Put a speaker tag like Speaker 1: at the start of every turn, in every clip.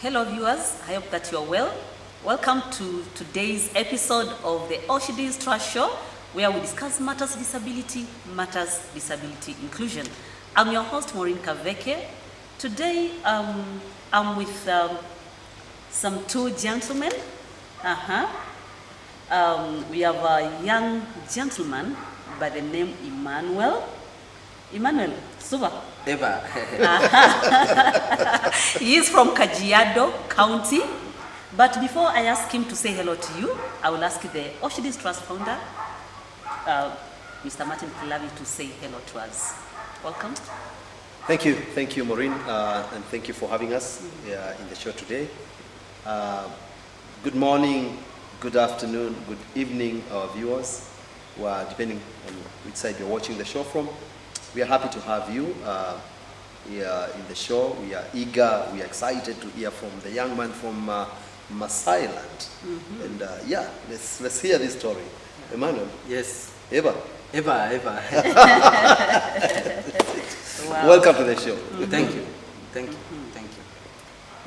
Speaker 1: Hello viewers, I hope that you are well. Welcome to today's episode of the Auschidys Trust Show, where we discuss matters disability inclusion. I'm your host, Maureen Kaveke. Today I'm with some two gentlemen. We have a young gentleman by the name Emmanuel. Emmanuel, super.
Speaker 2: Eva.
Speaker 1: He is from Kajiado County. But before I ask him to say hello to you, I will ask the Auschidys Trust founder, Mr. Martin Kilavi, to say hello to us. Welcome.
Speaker 3: Thank you, Maureen, and thank you for having us in the show today. Good morning, good afternoon, good evening, our viewers, depending on which side you're watching the show from. We are happy to have you here in the show. We are eager, we are excited to hear from the young man from Masai land. And let's hear this story. Emmanuel.
Speaker 2: Yes.
Speaker 3: Eva.
Speaker 1: Wow.
Speaker 3: Welcome to the show.
Speaker 2: Thank you.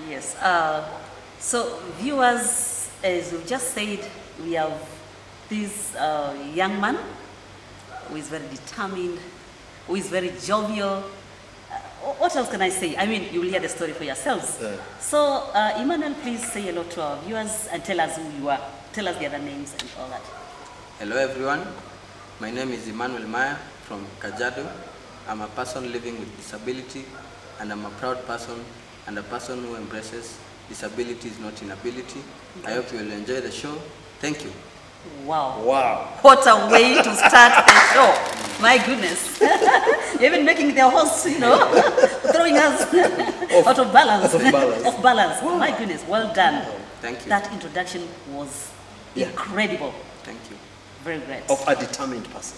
Speaker 1: Yes. So viewers, as we've just said, we have this young man who is very determined, who is very jovial. What else can I say? I mean, you will hear the story for yourselves. So, Emmanuel, please say hello to our viewers and tell us who you are. Tell us the other names and all that.
Speaker 2: Hello everyone. My name is Emmanuel Maya from Kajiado. I'm a person living with disability, and I'm a proud person and a person who embraces disability is not inability. I hope you will enjoy the show. Thank you.
Speaker 1: Wow.
Speaker 3: What
Speaker 1: a way to start the show. My goodness. You're even making the host, throwing us out of balance. Off balance. Wow. My goodness, well done.
Speaker 2: Thank you.
Speaker 1: That introduction was incredible.
Speaker 2: Thank you.
Speaker 1: Very great.
Speaker 3: Of a determined person.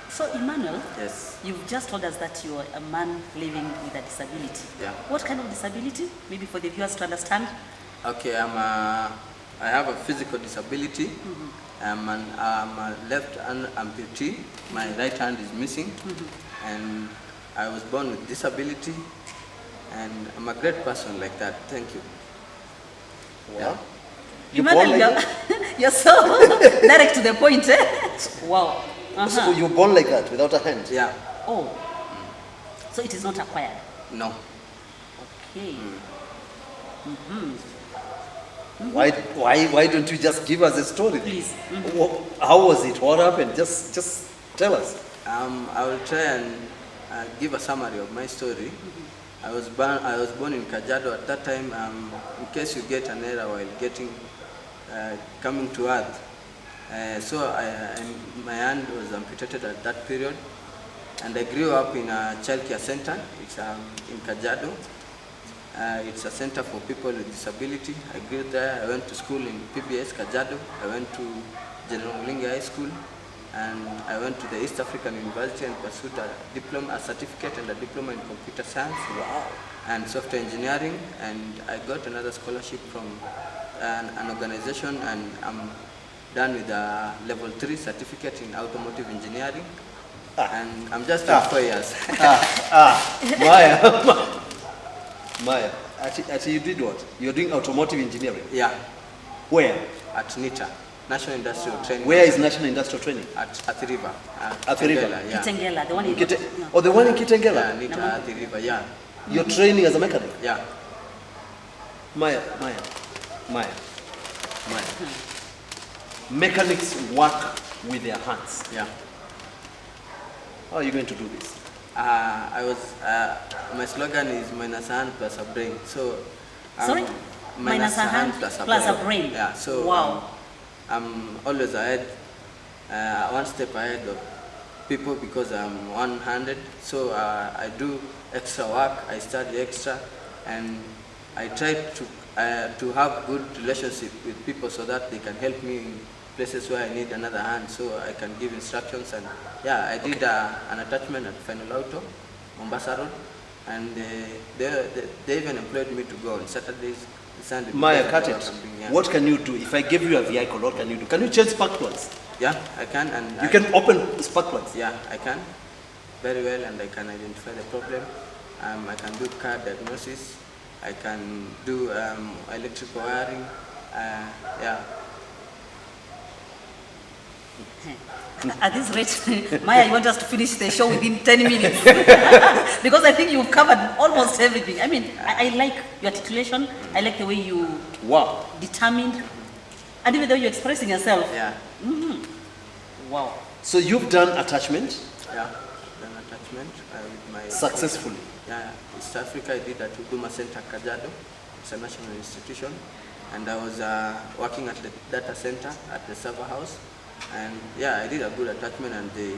Speaker 1: So, Emmanuel,
Speaker 2: yes,
Speaker 1: you've just told us that you're a man living with a disability.
Speaker 2: Yeah.
Speaker 1: What kind of disability? Maybe for the viewers to understand.
Speaker 2: Okay, I have a physical disability. I'm a left hand amputee. My right hand is missing. And I was born with disability. And I'm a great person like that. Thank you.
Speaker 3: Wow.
Speaker 2: Yeah.
Speaker 1: Emmanuel, you're so direct to the point, eh? Wow.
Speaker 3: So you were born like that, without a hand?
Speaker 2: Yeah.
Speaker 1: Oh. So it is not acquired?
Speaker 2: No.
Speaker 1: Okay.
Speaker 3: Why don't you just give us a story?
Speaker 1: Please.
Speaker 3: How was it? What happened? Just tell us.
Speaker 2: I will try and give a summary of my story. I was born in Kajiado at that time. In case you get an error while coming to earth, so my hand was amputated at that period, and I grew up in a child care center. It's in Kajiado. It's a center for people with disability. I grew there. I went to school in PBS Kajiado. I went to General Mulingi High School, and I went to the East African University and pursued a certificate and a diploma in computer science.
Speaker 3: Wow.
Speaker 2: And software engineering, and I got another scholarship from an organization, and I'm done with a level 3 certificate in automotive engineering. And I'm just 4 years.
Speaker 3: Maya, actually you did what? You're doing automotive engineering?
Speaker 2: Yeah.
Speaker 3: Where?
Speaker 2: At NITA, National Industrial Training.
Speaker 3: Where is National Industrial Training?
Speaker 2: At Athi River.
Speaker 3: Athi River?
Speaker 2: Yeah.
Speaker 1: Kitengela, the one in
Speaker 3: the one in Kitengela?
Speaker 2: Yeah, NITA, Athi River, yeah.
Speaker 3: You're training as a mechanic?
Speaker 2: Yeah.
Speaker 3: Maya. Mechanics work with their hands.
Speaker 2: Yeah.
Speaker 3: How are you going to do this?
Speaker 2: My slogan is minus a hand plus a brain. So,
Speaker 1: sorry? Minus a hand plus a brain.
Speaker 2: Yeah. So,
Speaker 1: wow.
Speaker 2: I'm always ahead, one step ahead of people because I'm one-handed. So I do extra work. I study extra, and I try to have good relationship with people so that they can help me in places where I need another hand, so I can give instructions. And yeah, I did an attachment at Final Auto, Mombasa Road, and they even employed me to go on Saturdays, Sundays.
Speaker 3: Maya, cut it. What can you do? If I give you a vehicle, what can you do? Can you change spark plugs?
Speaker 2: Yeah, I can. And
Speaker 3: you can open spark plugs?
Speaker 2: Yeah, I can. Very well, and I can identify the problem. I can do car diagnosis, I can do electrical wiring. Yeah.
Speaker 1: At this rate, Maya, you want us to finish the show within 10 minutes? Because I think you've covered almost everything. I mean, I like your articulation. I like the way you determined. And even though you're expressing yourself.
Speaker 2: Yeah.
Speaker 1: Wow.
Speaker 3: So you've done attachment?
Speaker 2: Yeah, done attachment with my...
Speaker 3: Successfully?
Speaker 2: Yeah, East Africa, I did at Huduma Center Kajiado. It's a national institution. And I was working at the data center at the server house. And yeah, I did a good attachment and they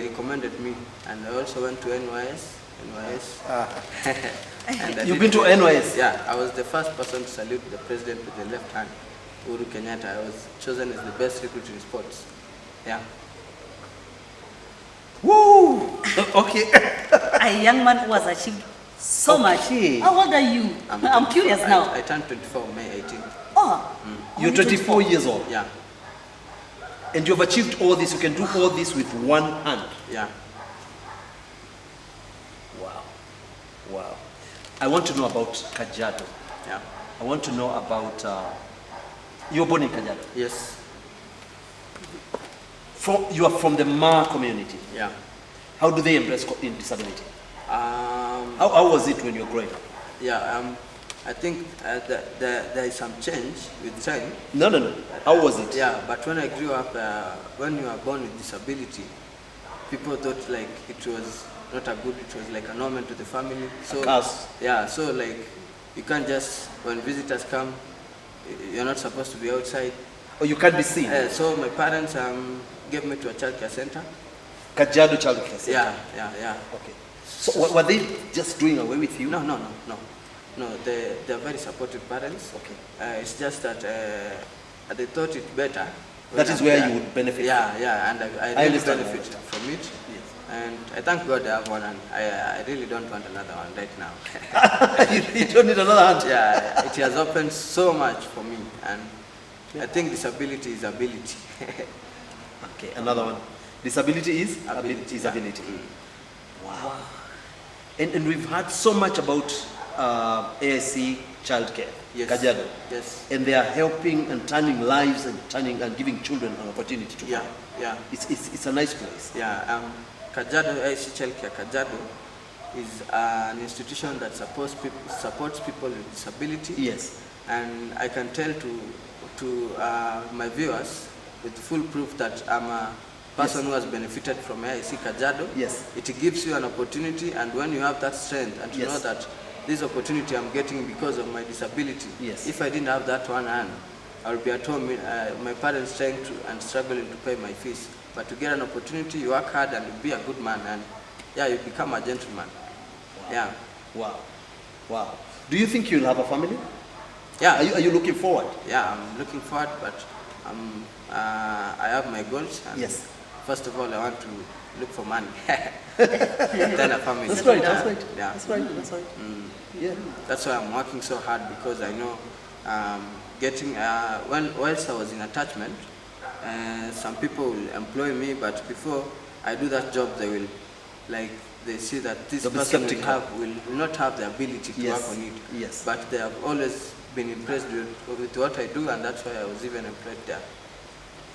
Speaker 2: recommended me. And I also went to NYS. And
Speaker 3: You've been to NYS?
Speaker 2: Yeah, I was the first person to salute the president with the left hand, Uhuru Kenyatta. I was chosen as the best recruit in sports. Yeah.
Speaker 3: Woo! Okay.
Speaker 1: A young man who has achieved so much. How old are you? I'm curious now.
Speaker 2: I turned 24 May 18th.
Speaker 1: Oh.
Speaker 3: You're 24 years old?
Speaker 2: Yeah.
Speaker 3: And you've achieved all this, you can do all this with one hand?
Speaker 2: Yeah.
Speaker 3: Wow. Wow. I want to know about Kajiado.
Speaker 2: Yeah.
Speaker 3: I want to know about, you were born in Kajiado?
Speaker 2: Yes.
Speaker 3: You are from the Ma community?
Speaker 2: Yeah.
Speaker 3: How do they embrace disability? How was it when you were growing up?
Speaker 2: Yeah, I think there is some change with time.
Speaker 3: No. How was it?
Speaker 2: Yeah, but when I grew up, when you are born with disability, people thought like it was not a good, it was like an omen to the family. So yeah, so like you can't just, when visitors come, you're not supposed to be outside.
Speaker 3: Or you can't be seen?
Speaker 2: So my parents gave me to a child care center.
Speaker 3: Kajiado Child Care Center?
Speaker 2: Yeah.
Speaker 3: Okay. So were they just doing away with you?
Speaker 2: No. They're very supportive parents.
Speaker 3: Okay.
Speaker 2: It's just that they thought it better.
Speaker 3: That is where you would benefit.
Speaker 2: Yeah, and I really benefit
Speaker 3: that.
Speaker 2: from it. Yes. And I thank God I have one, and I really don't want another one right now.
Speaker 3: You don't need another hand?
Speaker 2: Yeah, it has opened so much for me, and I think disability is ability.
Speaker 3: Okay, another one. Disability is?
Speaker 2: Ability.
Speaker 3: Is ability. Wow. And we've heard so much about ASC childcare,
Speaker 2: Yes.
Speaker 3: Kajiado.
Speaker 2: Yes.
Speaker 3: And they are helping and turning lives and giving children an opportunity to
Speaker 2: Yeah.
Speaker 3: It's a nice place.
Speaker 2: Yeah. Kajiado ASC Childcare Kajiado is an institution that supports people with disability.
Speaker 3: Yes.
Speaker 2: And I can tell to my viewers with full proof that I'm a person who has benefited from AIC Kajiado.
Speaker 3: Yes.
Speaker 2: It gives you an opportunity, and when you have that strength and to
Speaker 3: Yes.
Speaker 2: know that this opportunity I'm getting because of my disability,
Speaker 3: Yes.
Speaker 2: if I didn't have that one hand, I would be at home, my parents trying and struggling to pay my fees. But to get an opportunity, you work hard and you be a good man, and yeah, you become a gentleman.
Speaker 3: Wow.
Speaker 2: Yeah.
Speaker 3: Wow. Do you think you'll have a family?
Speaker 2: Yeah.
Speaker 3: Are you looking forward?
Speaker 2: Yeah, I'm looking forward, but I have my goals. And
Speaker 3: Yes.
Speaker 2: First of all, I want to look for money. Then a family.
Speaker 3: That's right.
Speaker 2: Yeah.
Speaker 3: That's right. Yeah.
Speaker 2: That's why I'm working so hard, because I know whilst I was in attachment, some people will employ me, but before I do that job, they see that this person will not have the ability to work on it.
Speaker 3: Yes.
Speaker 2: But they have always been impressed with what I do, and that's why I was even employed there.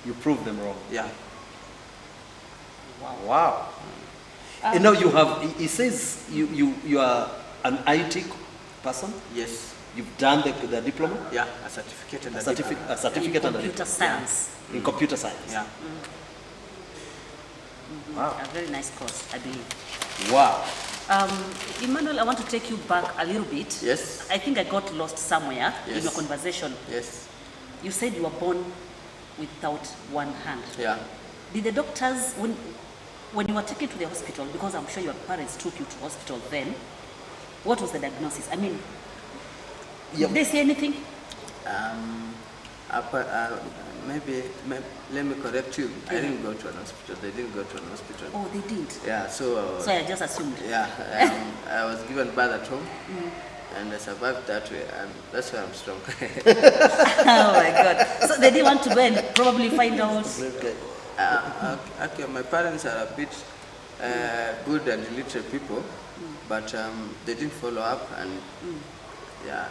Speaker 3: You proved them wrong.
Speaker 2: Yeah.
Speaker 3: Wow. And now you have, he says you are an IT person?
Speaker 2: Yes.
Speaker 3: You've done the diploma?
Speaker 2: Yeah, a certificate and
Speaker 3: A
Speaker 2: a
Speaker 3: certificate
Speaker 1: in
Speaker 3: and a
Speaker 1: computer
Speaker 3: diploma.
Speaker 1: science.
Speaker 3: In computer science?
Speaker 2: Yeah.
Speaker 3: Wow.
Speaker 1: A very nice course, I believe.
Speaker 3: Wow.
Speaker 1: Emmanuel, I want to take you back a little bit.
Speaker 2: Yes.
Speaker 1: I think I got lost somewhere in
Speaker 2: Yes.
Speaker 1: your conversation.
Speaker 2: Yes.
Speaker 1: You said you were born without one hand.
Speaker 2: Yeah.
Speaker 1: Did the doctors, when you were taken to the hospital, because I'm sure your parents took you to hospital then, what was the diagnosis? I mean, did they say anything?
Speaker 2: Maybe let me correct you. I didn't go to an hospital. They didn't go to an hospital.
Speaker 1: Oh, they did?
Speaker 2: Yeah, so
Speaker 1: So I just assumed.
Speaker 2: yeah, I was given birth at home, and I survived that way, and that's why I'm strong.
Speaker 1: Oh my God. So they didn't want to go and probably find out.
Speaker 2: Okay, my parents are a bit good and illiterate people, but they didn't follow up, and Yeah.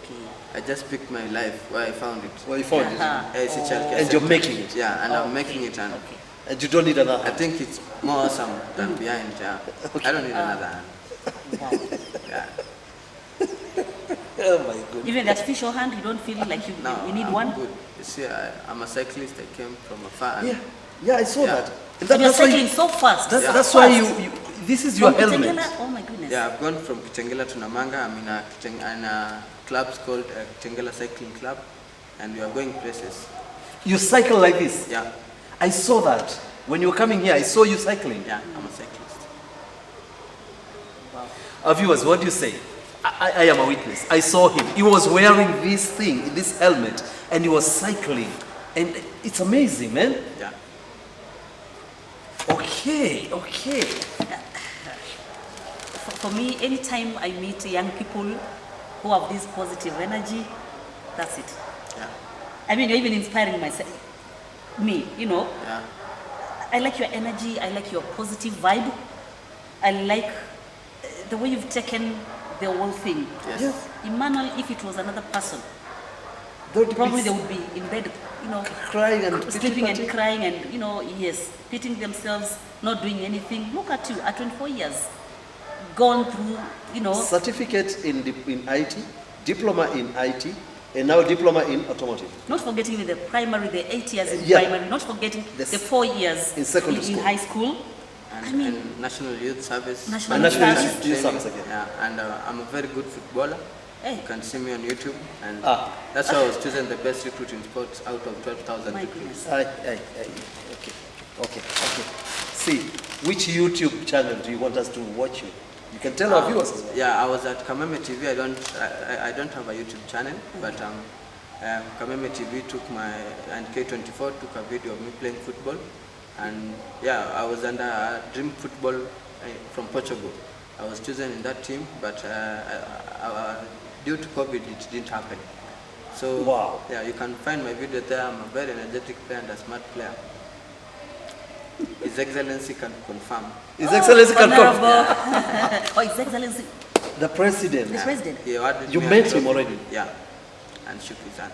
Speaker 1: Okay.
Speaker 2: I just picked my life where I found it.
Speaker 3: Well, you found it.
Speaker 2: As a childcare
Speaker 3: And you're
Speaker 2: center.
Speaker 3: making it.
Speaker 2: Yeah, and I'm
Speaker 1: Okay.
Speaker 2: making it, and
Speaker 1: Okay.
Speaker 3: And you don't need another.
Speaker 2: I think it's more awesome than behind. Yeah. I don't need another hand.
Speaker 1: Wow.
Speaker 2: Yeah.
Speaker 3: Oh my goodness.
Speaker 1: Even the artificial hand, you don't feel like you need
Speaker 2: I'm
Speaker 1: one?
Speaker 2: good. You see, I'm a cyclist. I came from afar. And
Speaker 3: Yeah, I saw
Speaker 2: Yeah.
Speaker 3: that. And
Speaker 1: And you're
Speaker 3: that's why
Speaker 1: cycling so fast.
Speaker 3: that's
Speaker 1: so
Speaker 3: why
Speaker 1: fast.
Speaker 3: you this is your
Speaker 1: From
Speaker 3: helmet.
Speaker 1: Kitengela? Oh my goodness.
Speaker 2: Yeah, I've gone from Kitengela to Namanga. I'm in a club called Kitengela Cycling Club, and we are going places.
Speaker 3: You cycle like this.
Speaker 2: Yeah,
Speaker 3: I saw that. When you were coming here, I saw you cycling.
Speaker 2: yeah, I'm a cyclist.
Speaker 3: Our viewers, what do you say? I am a witness. I saw him. He was wearing this thing, this helmet, and he was cycling. And it's amazing, man.
Speaker 2: Yeah,
Speaker 3: Okay.
Speaker 1: For me, anytime I meet young people who have this positive energy, that's it.
Speaker 2: yeah,
Speaker 1: I mean, you're even inspiring me,
Speaker 2: yeah,
Speaker 1: I like your energy, I like your positive vibe. I like the way you've taken the whole thing.
Speaker 2: yes.
Speaker 1: Emmanuel, if it was another person,
Speaker 3: Don't
Speaker 1: probably
Speaker 3: be
Speaker 1: they would be in bed,
Speaker 3: crying and
Speaker 1: sleeping and
Speaker 3: pity-patty.
Speaker 1: crying and, yes, pitying themselves, not doing anything. Look at you, at 24 years, gone through,
Speaker 3: Certificate in IT, diploma in IT, and now diploma in automotive.
Speaker 1: not forgetting the primary, the 8 years in
Speaker 3: Yeah.
Speaker 1: primary, not forgetting the
Speaker 3: This-
Speaker 1: 4 years
Speaker 3: in secondary
Speaker 1: in
Speaker 3: school.
Speaker 1: high school.
Speaker 2: And National Youth Service.
Speaker 1: National
Speaker 3: And National
Speaker 1: Service.
Speaker 3: Youth Service again.
Speaker 2: Yeah, and I'm a very good footballer.
Speaker 1: Hey.
Speaker 2: You can see me on YouTube, and
Speaker 3: Ah.
Speaker 2: that's why I was chosen the best recruit in sports out of 12,000
Speaker 1: My
Speaker 2: recruits.
Speaker 1: goodness.
Speaker 3: Okay. See, which YouTube channel do you want us to watch you? You can tell our viewers as well.
Speaker 2: Yeah, I was at Kameme TV. I don't have a YouTube channel, but Kameme TV took and K24 took a video of me playing football, and yeah, I was under Dream Football from Portugal. I was chosen in that team, but due to COVID, it didn't happen. So
Speaker 3: Wow.
Speaker 2: yeah, you can find my video there. I'm a very energetic player and a smart player. His Excellency can confirm.
Speaker 3: His Excellency can come.
Speaker 1: Honorable. Oh, His Excellency,
Speaker 3: The President.
Speaker 1: the President.
Speaker 2: He awarded
Speaker 3: You
Speaker 2: me a
Speaker 3: met him
Speaker 2: trophy.
Speaker 3: already?
Speaker 2: Yeah, and shook his hand.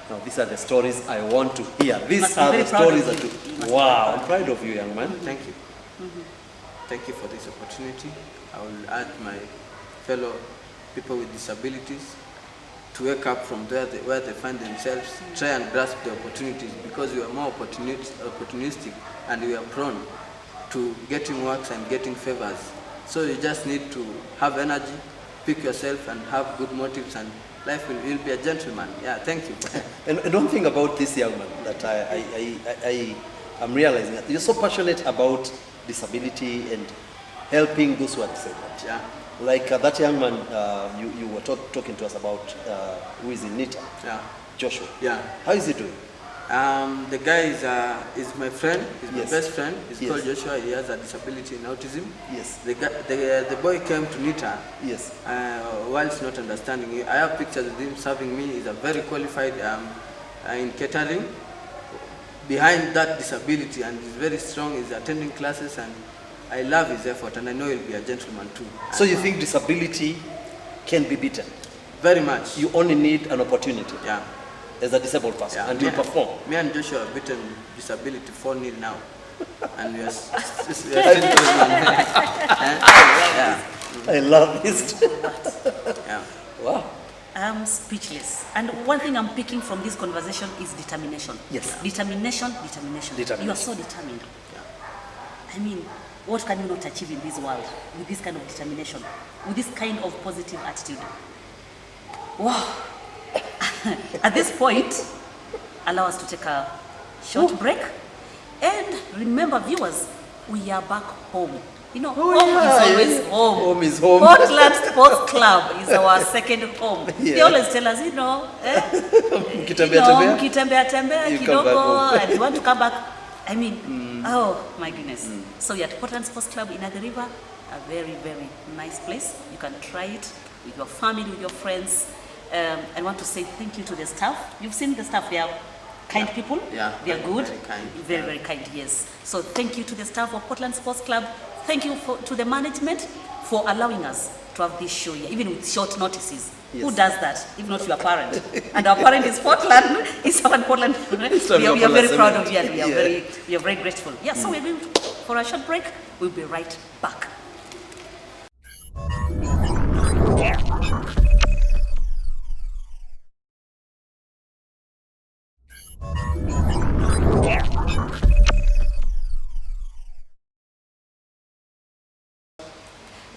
Speaker 3: Now, these are the stories I want to hear.
Speaker 1: Must
Speaker 3: These
Speaker 1: be
Speaker 3: are
Speaker 1: very
Speaker 3: the
Speaker 1: proud
Speaker 3: stories
Speaker 1: of
Speaker 3: that
Speaker 1: you.
Speaker 3: you...
Speaker 1: You must be
Speaker 3: Wow,
Speaker 1: proud.
Speaker 3: I'm proud of you, young man.
Speaker 2: Thank you. Thank you for this opportunity. I will urge my fellow people with disabilities to wake up from where they find themselves, try and grasp the opportunities, because we are more opportunistic and we are prone to getting works and getting favors. So you just need to have energy, pick yourself and have good motives, and life will be a gentleman. Yeah, thank you.
Speaker 3: And one thing about this young man that I am realizing, that you're so passionate about disability and helping those who are disabled.
Speaker 2: Yeah.
Speaker 3: Like that young man you were talking to us about, who is in NITA,
Speaker 2: Yeah.
Speaker 3: Joshua.
Speaker 2: Yeah.
Speaker 3: How is he doing?
Speaker 2: The guy is my friend. He's my
Speaker 3: Yes.
Speaker 2: best friend. He's
Speaker 3: Yes.
Speaker 2: called Joshua. He has a disability in autism.
Speaker 3: Yes.
Speaker 2: The boy came to NITA
Speaker 3: Yes.
Speaker 2: whilst not understanding. I have pictures of him serving me. He's a very qualified in catering. Behind that disability, and he's very strong. He's attending classes, and I love his effort, and I know he'll be a gentleman too.
Speaker 3: So you think disability can be beaten?
Speaker 2: Very much.
Speaker 3: You only need an opportunity
Speaker 2: Yeah.
Speaker 3: as a disabled person,
Speaker 2: Yeah.
Speaker 3: and you perform.
Speaker 2: Me and Joshua have beaten disability 4-0 now, and we are still going. Yeah.
Speaker 3: I love this.
Speaker 2: Yeah.
Speaker 3: Wow.
Speaker 1: I'm speechless. And one thing I'm picking from this conversation is determination.
Speaker 3: Yes.
Speaker 1: Determination.
Speaker 3: Determination.
Speaker 1: You are so determined. I mean, what can you not achieve in this world with this kind of determination, with this kind of positive attitude? Wow. At this point, allow us to take a short break. And remember, viewers, we are back home. You know, home is always home.
Speaker 3: Home is home.
Speaker 1: Portland Sports Club is our second home.
Speaker 3: Yeah.
Speaker 1: They always tell us, mkitembea tembea
Speaker 3: You come back
Speaker 1: kidogo,
Speaker 3: home.
Speaker 1: and you want to come back. I mean, oh my goodness. So you're at Portland Sports Club in the River, a very, very nice place. You can try it with your family, with your friends. I want to say thank you to the staff. You've seen the staff, they are kind people.
Speaker 2: Yeah,
Speaker 1: They are good.
Speaker 2: very kind.
Speaker 1: Very, very kind, yes. So thank you to the staff of Portland Sports Club. Thank you to the management for allowing us to have this show here, even with short notices.
Speaker 3: Yes.
Speaker 1: Who does that, if not your parent? And our parent is Portland, is someone Portland. We are very proud of you, and we are very grateful. Yeah, so we're going for a short break. We'll be right back.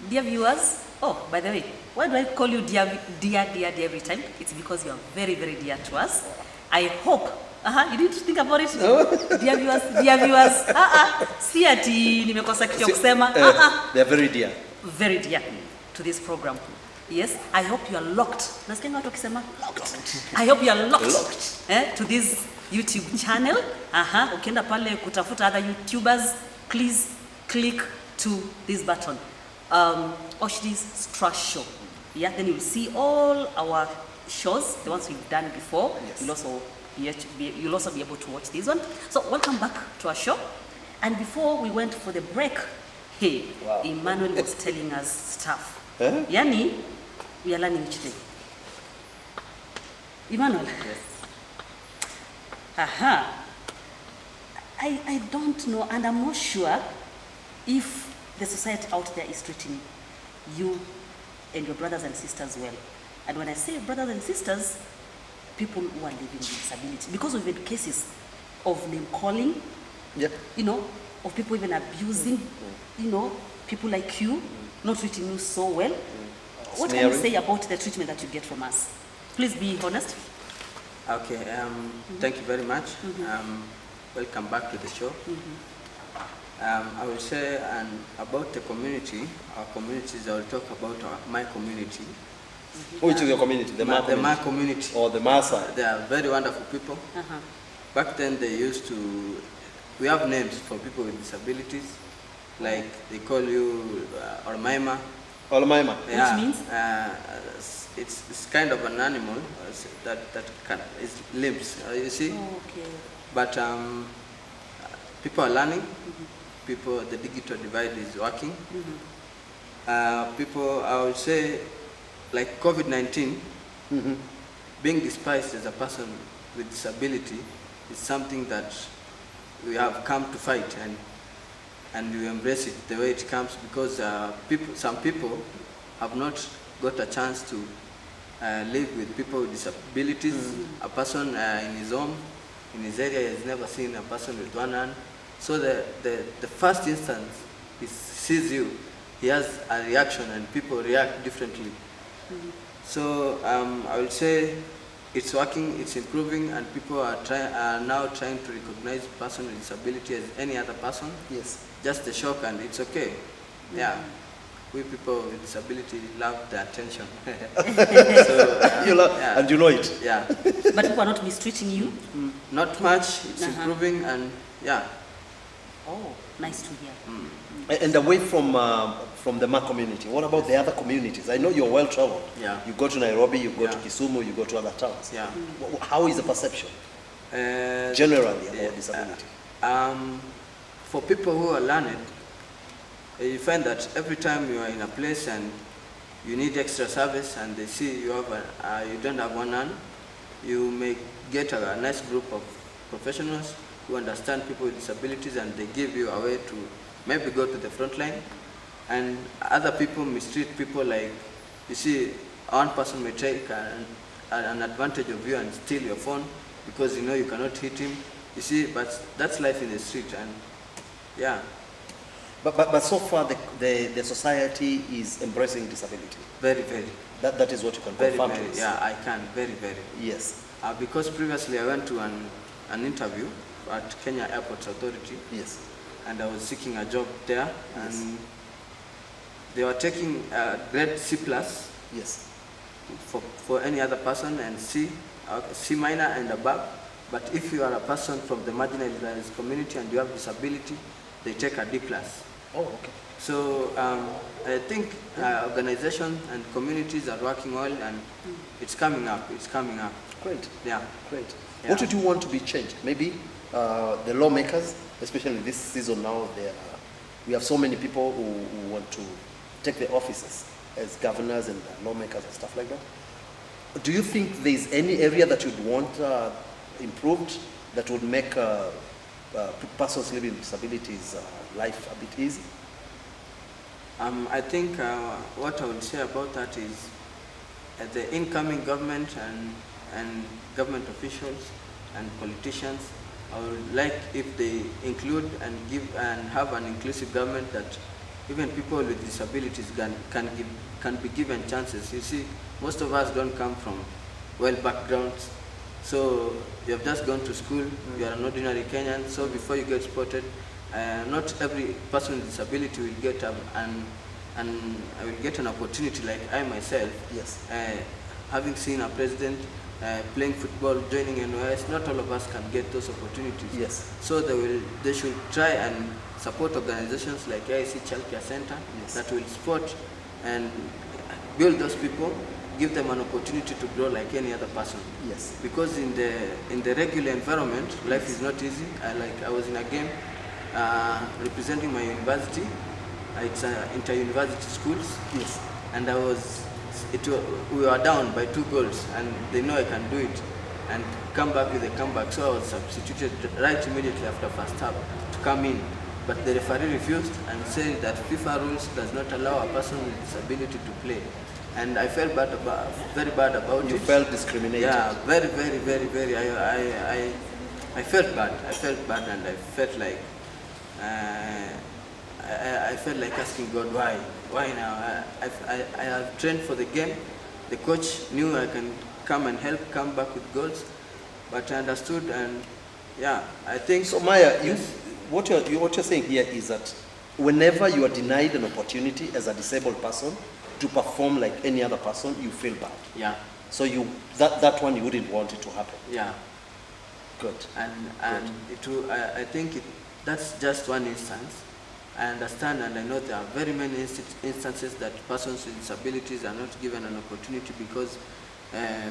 Speaker 1: Dear viewers, oh, by the way, why do I call you dear every time? It's because you are very, very dear to us. I hope, you didn't think about it? No. Dear viewers, si ati nimekosa kitu ya kusema.
Speaker 3: They are very dear.
Speaker 1: Very dear to this program. Yes, I hope you are locked. Nasikia watu wakisema locked. I hope you are locked. To this YouTube channel. Ukienda pale kutafuta other YouTubers, please click to this button. Auschidys Trash Show. Yeah, then you'll see all our shows, the ones we've done before. Yes. You'll also be able to watch this one. So welcome back to our show. And before we went for the break, Emmanuel was telling us stuff. Yani, we are learning each day. Emmanuel. Yes. I don't know, and I'm not sure if the society out there is treating you and your brothers and sisters well. And when I say brothers and sisters, people who are living with disability. Because we've had cases of name calling, of people even abusing, people like you, not treating you so well. What can you say about the treatment that you get from us? Please be honest.
Speaker 2: Okay, thank you very much. Welcome back to the show. I will say about the community, our communities, I will talk about my community.
Speaker 3: Which is your community? The
Speaker 2: Ma community.
Speaker 3: Or the Masa?
Speaker 2: They are very wonderful people. Back then they used to, we have names for people with disabilities, like they call you Ormaima.
Speaker 3: Ormaima?
Speaker 2: Yeah,
Speaker 1: which means?
Speaker 2: It's kind of an animal that is limbs, you see?
Speaker 1: Okay.
Speaker 2: But people are learning. People, the digital divide is working. People, I would say, like COVID-19, being despised as a person with disability is something that we have come to fight, and we embrace it the way it comes, because some people have not got a chance to live with people with disabilities. A person in his home, in his area, has never seen a person with one hand. So the first instance he sees you, he has a reaction, and people react differently. So I will say it's working, it's improving, and people are now trying to recognize person with disability as any other person.
Speaker 3: Yes.
Speaker 2: Just a shock, and it's okay. Yeah. We people with disability love the attention. So,
Speaker 3: you love, and you know it.
Speaker 2: Yeah.
Speaker 1: But people are not mistreating you?
Speaker 2: Not much. It's improving, and yeah.
Speaker 1: Oh, nice to hear.
Speaker 3: And away from the Ma community, what about the other communities? I know you're well traveled.
Speaker 2: Yeah.
Speaker 3: You go to Nairobi, you go to Kisumu, you go to other towns.
Speaker 2: Yeah.
Speaker 3: How is the perception generally about disability?
Speaker 2: For people who are learned, you find that every time you are in a place and you need extra service, and they see you have you don't have one hand, you may get a nice group of professionals who understand people with disabilities, and they give you a way to maybe go to the front line. And other people mistreat people, like, you see, one person may take an advantage of you and steal your phone because you cannot hit him. You see, but that's life in the street, and yeah.
Speaker 3: But so far the society is embracing disability.
Speaker 2: Very, very.
Speaker 3: That is what you can
Speaker 2: very,
Speaker 3: confirm
Speaker 2: very,
Speaker 3: to us.
Speaker 2: yeah, I can, very, very.
Speaker 3: Yes.
Speaker 2: Because previously I went to an interview at Kenya Airports Authority.
Speaker 3: Yes.
Speaker 2: And I was seeking a job there, and they were taking grade C+.
Speaker 3: Yes.
Speaker 2: For any other person, and C minor and above. But if you are a person from the marginalized community and you have disability, they take a D+.
Speaker 3: Oh, okay.
Speaker 2: So I think organizations and communities are working well, and it's coming up. It's coming up.
Speaker 3: Great.
Speaker 2: Yeah.
Speaker 3: Great.
Speaker 2: Yeah.
Speaker 3: What would you want to be changed? Maybe the lawmakers, especially this season now, we have so many people who want to take the offices. as governors and lawmakers and stuff like that. Do you think there's any area that you'd want improved that would make persons living with disabilities life a bit easy?
Speaker 2: I think what I would say about that is the incoming government and government officials and politicians, I would like if they include and give and have an inclusive government that even people with disabilities can be given chances. You see, most of us don't come from well backgrounds, so you have just gone to school, you are an ordinary Kenyan, so before you get spotted, not every person with disability will get I will get an opportunity like I myself.
Speaker 3: Yes.
Speaker 2: Having seen a president playing football, joining NOS, not all of us can get those opportunities.
Speaker 3: Yes.
Speaker 2: So they should try and support organizations like AIC Child Care Center that will support and build those people, give them an opportunity to grow like any other person.
Speaker 3: Yes.
Speaker 2: Because in the regular environment, life is not easy. I was in a game representing my university. It's inter-university schools.
Speaker 3: Yes.
Speaker 2: And we were down by 2 goals, and they know I can do it and come back with a comeback. So I was substituted right immediately after first half to come in. But the referee refused and said that FIFA rules does not allow a person with disability to play. And I felt very bad about it.
Speaker 3: You felt discriminated?
Speaker 2: Yeah, very, very, very, very. I felt bad. I felt bad, and I felt like I felt like asking God, why? Why now? I have trained for the game. The coach knew I can come and help, come back with goals, but I understood, and yeah, I think.
Speaker 3: So Maya,
Speaker 2: yes.
Speaker 3: What you're saying here is that whenever you are denied an opportunity as a disabled person to perform like any other person, you feel bad.
Speaker 2: Yeah.
Speaker 3: So that one you wouldn't want it to happen.
Speaker 2: Yeah.
Speaker 3: Good.
Speaker 2: And I think that's just one instance. I understand and I know there are very many instances that persons with disabilities are not given an opportunity because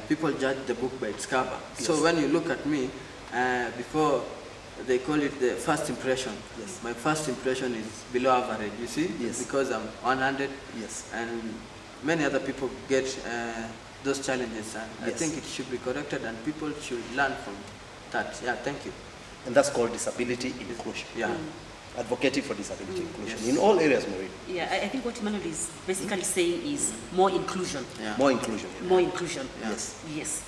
Speaker 2: people judge the book by its cover. Yes. So when you look at me, before they call it the first impression.
Speaker 3: Yes.
Speaker 2: My first impression is below average, you see?
Speaker 3: Yes.
Speaker 2: Because I'm 100.
Speaker 3: Yes.
Speaker 2: And many other people get those challenges. And
Speaker 3: yes.
Speaker 2: I think it should be corrected and people should learn from that. Yeah, thank you.
Speaker 3: And that's called disability inclusion.
Speaker 2: Yeah.
Speaker 3: Advocating for disability inclusion
Speaker 2: yes.
Speaker 3: in all areas, Maureen.
Speaker 1: Yeah, I think what Emmanuel is basically saying is more inclusion.
Speaker 2: Yeah.
Speaker 3: More inclusion. Yeah.
Speaker 1: More inclusion.
Speaker 2: Yeah.
Speaker 3: Yes.
Speaker 1: Yes.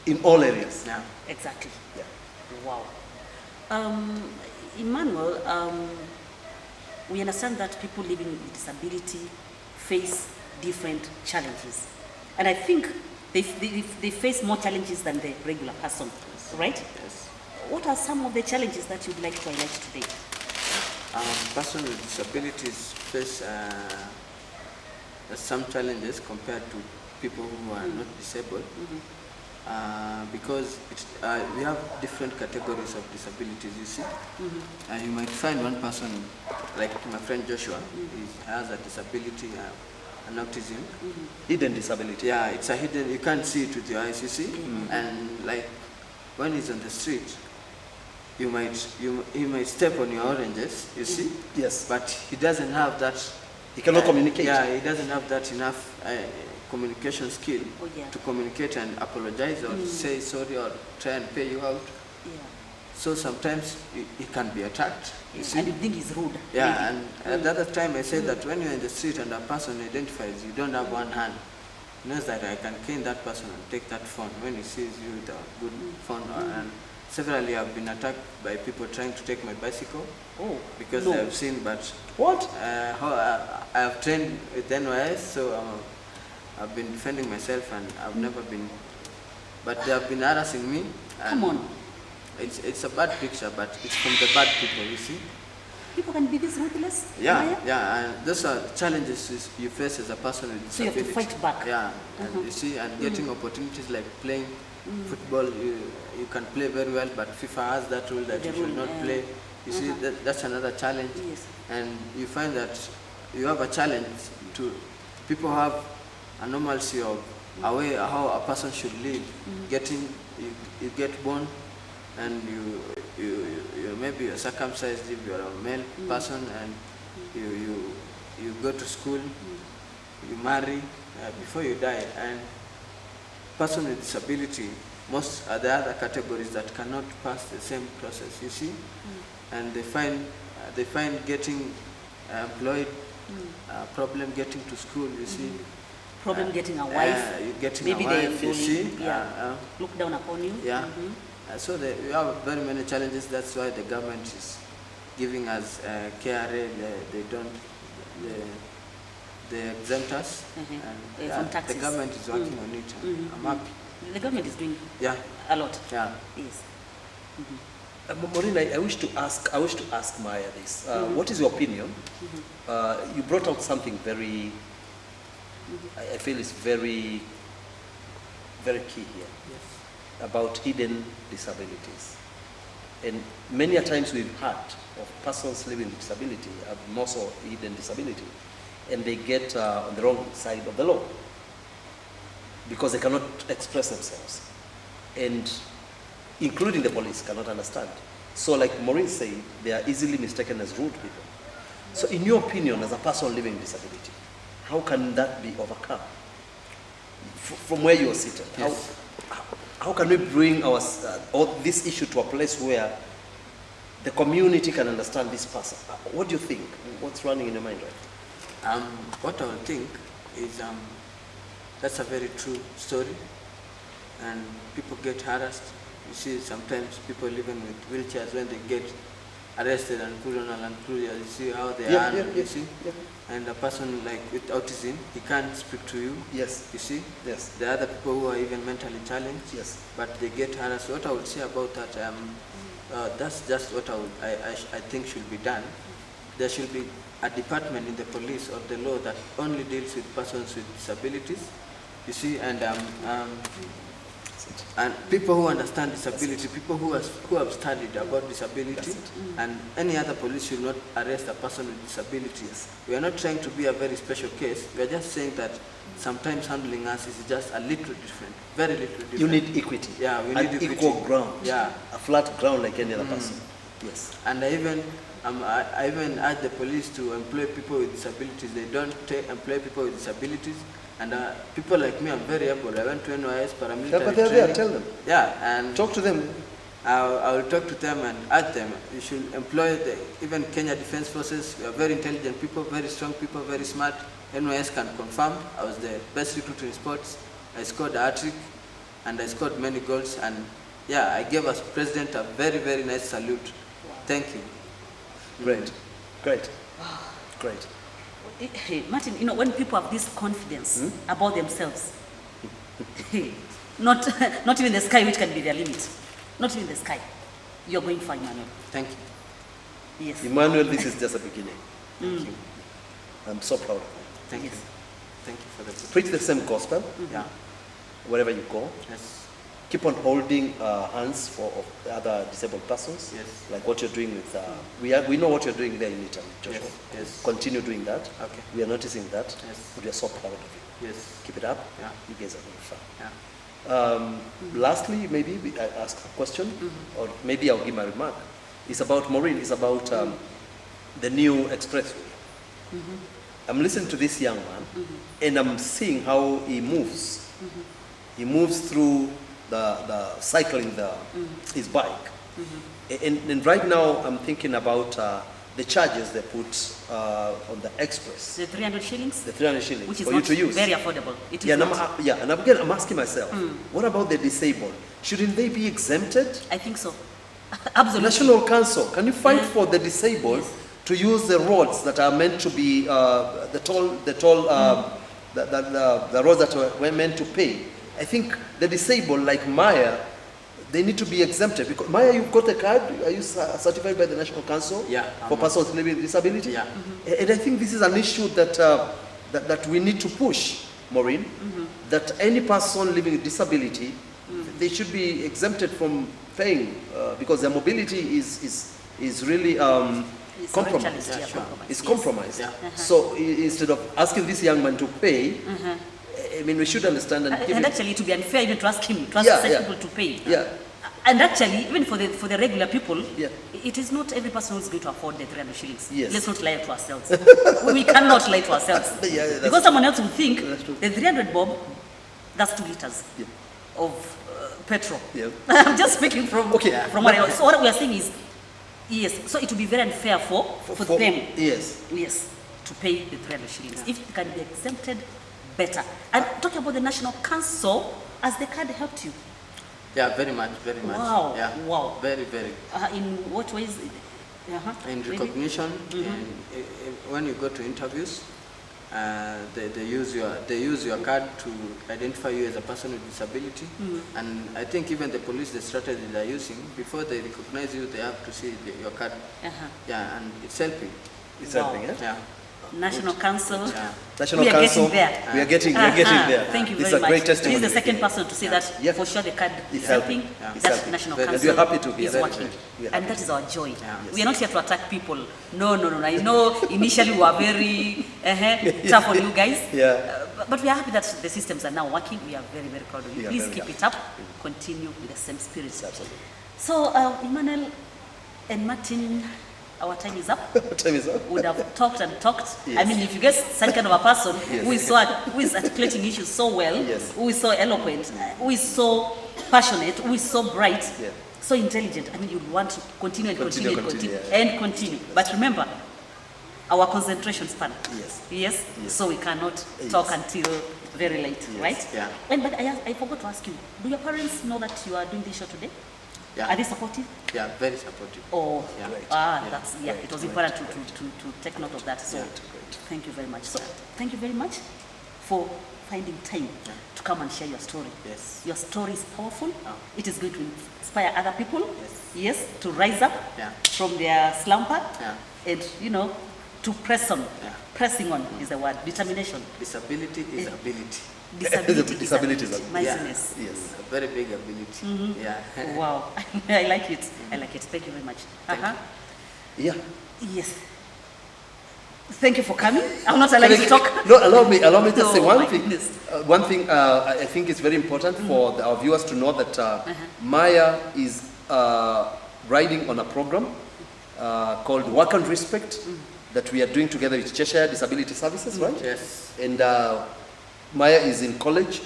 Speaker 3: In all areas.
Speaker 2: Yeah.
Speaker 1: Exactly.
Speaker 3: Yeah.
Speaker 1: Wow. Emmanuel, we understand that people living with disability face different challenges. And I think they face more challenges than the regular person, right?
Speaker 2: Yes.
Speaker 1: What are some of the challenges that you'd like to highlight today?
Speaker 2: Persons with disabilities face some challenges compared to people who are not disabled. Because we have different categories of disabilities, you see. You might find one person, like my friend Joshua, he has a disability, an autism.
Speaker 3: Hidden disability.
Speaker 2: Yeah, it's a hidden, you can't see it with your eyes, you see. And like when he's on the street, he might step on your oranges, you see.
Speaker 3: Yes.
Speaker 2: But he doesn't have that.
Speaker 3: He cannot communicate.
Speaker 2: Yeah, he doesn't have that enough communication skill to communicate and apologize or say sorry or try and pay you out.
Speaker 1: Yeah.
Speaker 2: So sometimes he can be attacked. You see?
Speaker 1: And you think he's rude.
Speaker 2: Yeah, and at the other time I said that when you're in the street and a person identifies you don't have one hand, he knows that I can cane that person and take that phone when he sees you with a good phone. And severally I've been attacked by people trying to take my bicycle.
Speaker 1: Oh,
Speaker 2: because
Speaker 1: no.
Speaker 2: I've seen, but
Speaker 3: What?
Speaker 2: I have trained with NYS, so I've been defending myself and I've never been, but they have been harassing me.
Speaker 1: Come on.
Speaker 2: It's a bad picture, but it's from the bad people, you see.
Speaker 1: People can be this ruthless?
Speaker 2: Yeah,
Speaker 1: Maya?
Speaker 2: yeah, and those are challenges you face as a person with
Speaker 1: So you
Speaker 2: disability.
Speaker 1: have to fight back.
Speaker 2: Yeah, and you see, and getting opportunities like playing football, you can play very well, but FIFA has that rule that
Speaker 1: The
Speaker 2: you should
Speaker 1: rule,
Speaker 2: not play. You see, that's another challenge.
Speaker 1: Yes.
Speaker 2: And you find that you have a challenge to, people have a normalcy of a way how a person should live. You get born and you maybe you're circumcised if you're a male person, and you go to school you marry, before you die. And person with disability, most are the other categories that cannot pass the same process, you see, and they find getting employed, problem getting to school, you see.
Speaker 1: Problem getting a wife,
Speaker 2: getting
Speaker 1: maybe
Speaker 2: a wife,
Speaker 1: they
Speaker 2: you see.
Speaker 1: look down upon you.
Speaker 2: Yeah. So we have very many challenges. That's why the government is giving us KRA. They exempt us, and
Speaker 1: from taxes.
Speaker 2: the government is working on it. I'm happy.
Speaker 1: The government is doing a lot.
Speaker 2: Yeah.
Speaker 1: Yes.
Speaker 3: Maureen, I wish to ask Maya this. What is your opinion? You brought out something very, I feel is very, very key here.
Speaker 2: Yes.
Speaker 3: About hidden disabilities. And many a times we've heard of persons living with disability, have also hidden disability, and they get on the wrong side of the law because they cannot express themselves. And including the police cannot understand. So like Maureen said, they are easily mistaken as rude people. So in your opinion, as a person living with disability, how can that be overcome? From where you are seated,
Speaker 2: Yes.
Speaker 3: How can we bring this issue to a place where the community can understand this person? What do you think? What's running in your mind right now?
Speaker 2: What I would think is that's a very true story, and people get harassed. You see, sometimes people living with wheelchairs, when they get arrested and put on an cruiser, you see how they are, you see? Yeah. And a person like with autism, he can't speak to you.
Speaker 3: Yes.
Speaker 2: You see?
Speaker 3: Yes.
Speaker 2: There are other people who are even mentally challenged.
Speaker 3: Yes.
Speaker 2: But they get harassed. What I would say about that, that's just what I think should be done. There should be a department in the police or the law that only deals with persons with disabilities. You see, and people who understand disability, people who have studied about disability, and any other police should not arrest a person with disabilities. We are not trying to be a very special case. We are just saying that sometimes handling us is just a little different, very little different.
Speaker 3: You need equity.
Speaker 2: Yeah, we need equity.
Speaker 3: Equal ground.
Speaker 2: Yeah.
Speaker 3: A flat ground like any other person. Yes.
Speaker 2: And I even urge the police to employ people with disabilities. They don't employ people with disabilities. And people like me, I'm very able. I went to NYS paramilitary
Speaker 3: Yeah, but they're
Speaker 2: training.
Speaker 3: there, tell them.
Speaker 2: Yeah, and
Speaker 3: Talk to them.
Speaker 2: I will talk to them and urge them. You should employ even Kenya Defense Forces. We are very intelligent people, very strong people, very smart. NYS can confirm. I was the best recruit in sports. I scored a hat-trick, and I scored many goals. And yeah, I gave us president a very, very nice salute.
Speaker 1: Wow.
Speaker 2: Thank you.
Speaker 3: Great. Great. Great.
Speaker 1: Hey, Martin, when people have this confidence about themselves, not even the sky, which can be their limit, not even the sky, you're going for Emmanuel.
Speaker 2: Thank you.
Speaker 1: Yes.
Speaker 3: Emmanuel, this is just a beginning.
Speaker 2: Thank you.
Speaker 3: I'm so proud of you.
Speaker 2: Thank
Speaker 1: Yes.
Speaker 2: you. Thank you for the
Speaker 3: Preach the same gospel
Speaker 2: Yeah.
Speaker 3: wherever you go.
Speaker 2: Yes.
Speaker 3: Keep on holding hands for the other disabled persons.
Speaker 2: Yes.
Speaker 3: Like what you're doing with, we know what you're doing there in Italy, Joshua.
Speaker 2: Yes. Yes.
Speaker 3: Continue doing that.
Speaker 2: Okay.
Speaker 3: We are noticing that.
Speaker 2: Yes.
Speaker 3: But we are so proud of you.
Speaker 2: Yes.
Speaker 3: Keep it up.
Speaker 2: Yeah.
Speaker 3: You guys are very fun.
Speaker 2: Yeah.
Speaker 3: Lastly, maybe I ask a question, or maybe I'll give my remark. It's about Maureen. It's about the new expressway. I'm listening to this young man, and I'm seeing how he moves. He moves through the cycling his bike. And right now, I'm thinking about the charges they put on the express.
Speaker 1: The 300 shillings?
Speaker 3: The 300 shillings
Speaker 1: Which is
Speaker 3: for you
Speaker 1: not
Speaker 3: to use.
Speaker 1: very affordable. It is
Speaker 3: Yeah,
Speaker 1: not.
Speaker 3: and again, I'm asking myself, what about the disabled? Shouldn't they be exempted?
Speaker 1: I think so. Absolutely.
Speaker 3: National Council, can you fight for the disabled to use the roads that are meant to be the roads that were meant to pay? I think the disabled, like Maya, they need to be exempted. Because Maya, you've got a card. Are you certified by the National Council for persons living with disability?
Speaker 2: Yeah.
Speaker 3: And I think this is an issue that we need to push, Maureen. That any person living with disability, they should be exempted from paying because their mobility is really
Speaker 1: It's
Speaker 3: compromised.
Speaker 1: very challenged,
Speaker 2: Yeah, sure.
Speaker 1: compromised.
Speaker 3: It's
Speaker 1: Yes.
Speaker 3: compromised.
Speaker 2: Yeah.
Speaker 3: So instead of asking this young man to pay, I mean, we should understand and give
Speaker 1: And
Speaker 3: him.
Speaker 1: actually, it would be unfair even to ask him, to ask
Speaker 3: Yeah,
Speaker 1: such
Speaker 3: yeah.
Speaker 1: people to pay.
Speaker 3: Yeah.
Speaker 1: And actually, even for the regular people,
Speaker 3: Yeah.
Speaker 1: it is not every person who is going to afford the 300 shillings.
Speaker 3: Yes.
Speaker 1: Let's not lie to ourselves. we cannot lie to ourselves.
Speaker 3: Yeah, that's
Speaker 1: because someone else will think
Speaker 3: That's true.
Speaker 1: the 300 bob, that's 2 liters
Speaker 3: Yeah.
Speaker 1: of petrol.
Speaker 3: Yeah.
Speaker 1: I'm just speaking from
Speaker 3: Okay.
Speaker 1: from what I. So what we are saying is, yes. So it will be very unfair for them.
Speaker 3: Yes.
Speaker 1: Yes, to pay the 300 shillings. If it can be exempted, better. And talking about the National Council, has the card helped you?
Speaker 2: Yeah, very much, very much.
Speaker 1: Wow,
Speaker 2: Yeah.
Speaker 1: wow.
Speaker 2: Very, very.
Speaker 1: In what ways?
Speaker 2: In
Speaker 1: Maybe?
Speaker 2: recognition, when you go to interviews, they use your card to identify you as a person with disability. And I think even the police, the strategy they're using, before they recognize you, they have to see your card. Yeah, and it's helping.
Speaker 3: It's
Speaker 1: Wow.
Speaker 3: helping, eh?
Speaker 2: Yeah.
Speaker 1: National Council.
Speaker 2: Yeah.
Speaker 3: National
Speaker 1: We are
Speaker 3: Council.
Speaker 1: getting there.
Speaker 3: We are getting there.
Speaker 1: Thank you
Speaker 3: This
Speaker 1: very
Speaker 3: is a great
Speaker 1: much.
Speaker 3: testimony.
Speaker 1: This is the second person to say that
Speaker 3: Yeah.
Speaker 1: for sure the card
Speaker 3: It's
Speaker 1: is helping.
Speaker 3: helping.
Speaker 2: It's
Speaker 1: That
Speaker 3: helping.
Speaker 1: National
Speaker 2: Very
Speaker 1: Council
Speaker 3: good. We are happy to hear
Speaker 1: is
Speaker 3: that.
Speaker 1: working.
Speaker 3: We are
Speaker 1: And
Speaker 3: happy.
Speaker 1: that is our joy.
Speaker 2: Yeah.
Speaker 1: We are not here to attack people. No. I know initially we were very tough on you guys.
Speaker 3: Yeah.
Speaker 1: But we are happy that the systems are now working. We are very, very proud of you.
Speaker 3: We are
Speaker 1: Please
Speaker 3: very
Speaker 1: keep
Speaker 3: happy.
Speaker 1: it up. Continue with the same spirit.
Speaker 3: Absolutely.
Speaker 1: So, Emmanuel and Martin, our time is up.
Speaker 3: Time is up.
Speaker 1: Would have talked and talked.
Speaker 3: Yes.
Speaker 1: I mean, if you get such kind of a person
Speaker 3: Yes.
Speaker 1: who is articulating issues so well,
Speaker 3: Yes.
Speaker 1: who is so eloquent, who is so passionate, who is so bright,
Speaker 3: Yeah.
Speaker 1: so intelligent, I mean, you'd want to continue and continue,
Speaker 3: Continue,
Speaker 1: and continue,
Speaker 3: yeah.
Speaker 1: and continue. But remember, our concentration span.
Speaker 3: Yes.
Speaker 1: Yes?
Speaker 3: Yes.
Speaker 1: So we cannot
Speaker 3: Yes.
Speaker 1: talk until very late,
Speaker 3: Yes.
Speaker 1: right?
Speaker 2: Yeah.
Speaker 1: But I forgot to ask you, do your parents know that you are doing this show today?
Speaker 2: Yeah.
Speaker 1: Are they supportive?
Speaker 2: Yeah, very supportive.
Speaker 1: Oh,
Speaker 2: Yeah.
Speaker 3: Great.
Speaker 1: yeah.
Speaker 3: Great.
Speaker 1: It was important to take note of that. So,
Speaker 2: Yeah.
Speaker 1: thank you very much. So, thank you very much for finding time to come and share your story.
Speaker 2: Yes.
Speaker 1: Your story is powerful.
Speaker 2: Oh.
Speaker 1: It is going to inspire other people. Yes, to rise up
Speaker 2: Yeah.
Speaker 1: from their slumber
Speaker 2: Yeah.
Speaker 1: and to press on.
Speaker 2: Yeah.
Speaker 1: Pressing on is the word. Determination.
Speaker 2: Disability is ability.
Speaker 1: Disability is
Speaker 3: Disability is
Speaker 1: ability.
Speaker 3: ability.
Speaker 1: Niceness.
Speaker 3: Yes.
Speaker 2: A very big ability. Yeah.
Speaker 1: Wow, I like it. I like it. Thank you very much.
Speaker 2: Thank
Speaker 3: Yeah.
Speaker 1: Yes. Thank you for coming. I'm not allowed to talk.
Speaker 3: No, allow me to
Speaker 1: Oh,
Speaker 3: say one
Speaker 1: my
Speaker 3: thing.
Speaker 1: goodness.
Speaker 3: One thing I think is very important for our viewers to know that Maya is riding on a program called Work and Respect that we are doing together with Cheshire Disability Services, right?
Speaker 2: Yes.
Speaker 3: And Maya is in college.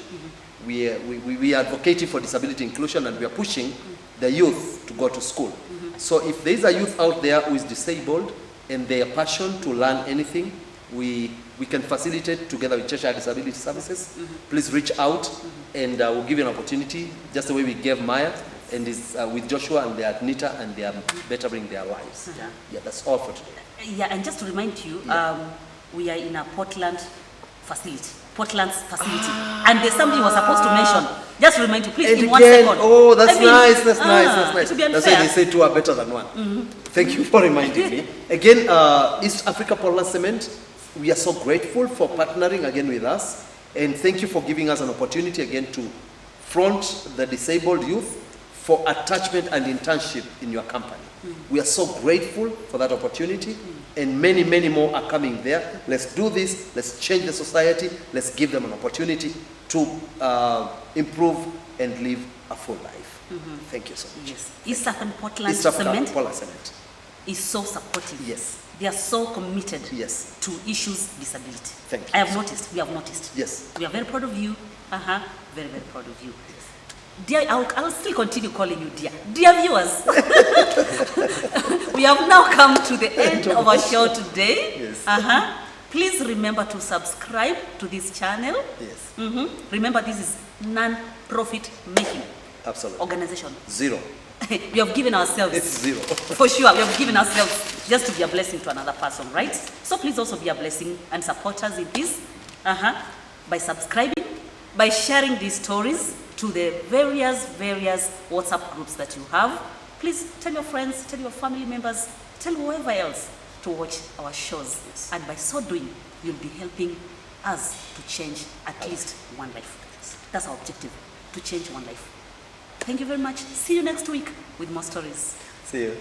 Speaker 3: We are advocating for disability inclusion, and we are pushing the youth to go to school. So if there is a youth out there who is disabled and their passion to learn anything, we can facilitate together with Cheshire Disability Services. Please reach out and we'll give you an opportunity, just the way we gave Maya, and is with Joshua, and they are Nita, and they are bettering their lives. Yeah, that's all for today.
Speaker 1: Yeah, and just to remind you, we are in a Portland's facility. And there's something you were supposed to mention. Just to remind you, please,
Speaker 3: And
Speaker 1: in 1
Speaker 3: again,
Speaker 1: second.
Speaker 3: oh, that's
Speaker 1: I mean,
Speaker 3: nice, that's nice.
Speaker 1: It would be
Speaker 3: That's why
Speaker 1: unfair.
Speaker 3: they say two are better than one. Thank you for reminding me. Again, East Africa Portland Cement, we are so grateful for partnering again with us. And thank you for giving us an opportunity again to front the disabled youth for attachment and internship in your company. We are so grateful for that opportunity, and many, many more are coming there. Let's do this, let's change the society, let's give them an opportunity to improve and live a full life. Thank you so much.
Speaker 1: Yes. East African Portland
Speaker 3: East Africa
Speaker 1: Cement
Speaker 3: Portland Cement.
Speaker 1: is so supportive.
Speaker 3: Yes.
Speaker 1: They are so committed
Speaker 3: Yes.
Speaker 1: to issues disability.
Speaker 3: Thank you.
Speaker 1: I have noticed. We have noticed.
Speaker 3: Yes.
Speaker 1: We are very proud of you. Very, very proud of you. Dear, I'll still continue calling you dear. Dear viewers, we have now come to the end of our show today.
Speaker 3: Yes.
Speaker 1: Please remember to subscribe to this channel.
Speaker 3: Yes.
Speaker 1: Remember, this is non-profit making
Speaker 3: Absolutely.
Speaker 1: organization.
Speaker 3: Zero.
Speaker 1: We have given ourselves.
Speaker 3: It's zero.
Speaker 1: For sure, we have given ourselves just to be a blessing to another person, right? So please also be a blessing and support us in this by subscribing, by sharing these stories to the various WhatsApp groups that you have. Please tell your friends, tell your family members, tell whoever else to watch our shows. And by so doing, you'll be helping us to change at least one life. That's our objective, to change one life. Thank you very much. See you next week with more stories.
Speaker 3: See you.